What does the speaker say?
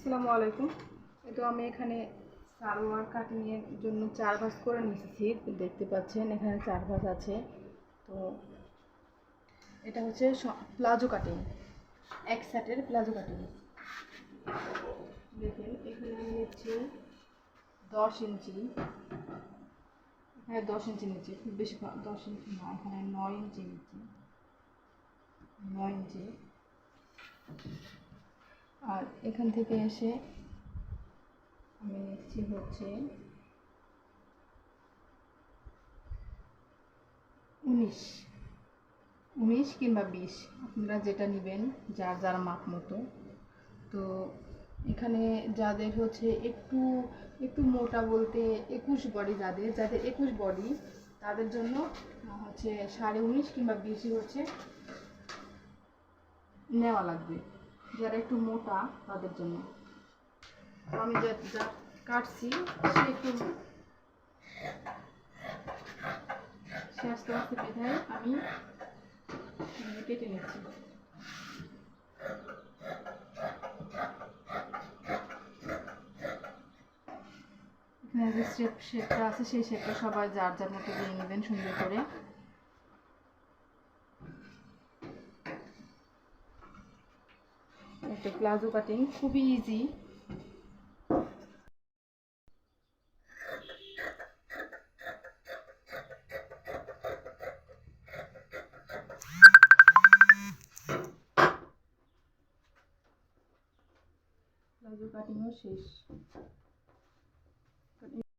আসসালামু আলাইকুম। তো আমি এখানে সালোয়ার কাটিংয়ের জন্য 4 ভাঁজ করে নিচ্ছি। দেখতে পাচ্ছেন এখানে 4 ভাঁজ আছে। তো এটা হচ্ছে প্লাজো কাটিং, এক সেটের প্লাজো কাটিং। দেখেন এখানে আমি নিচ্ছি 10 ইঞ্চি, এখানে 10 ইঞ্চি নিচ্ছি, খুব বেশি 10 ইঞ্চি না, এখানে 9 ইঞ্চি নিচ্ছি, 9 ইঞ্চি। আর এখান থেকে এসে আমি নিচ্ছি হচ্ছে 19 কিংবা 20, আপনারা যেটা নেবেন যার যার মাপ মতো। তো এখানে যাদের হচ্ছে একটু একটু মোটা বলতে 21 বডি, যাদের যাদের 21 বডি তাদের জন্য হচ্ছে 19.5 কিংবা 20 হচ্ছে নেওয়া লাগবে, যারা একটু মোটা তাদের জন্য। আমি যা কাটছি সে আস্তে আস্তে বেঁধায় আমি কেটে নিচ্ছি। এখানে যে শেপটা আছে সেই শেপটা সবাই যার যার মতো দিয়ে নেবেন সুন্দর করে। একটা প্লাজো কাটিং খুবই ইজি। প্লাজো কাটিংও শেষ।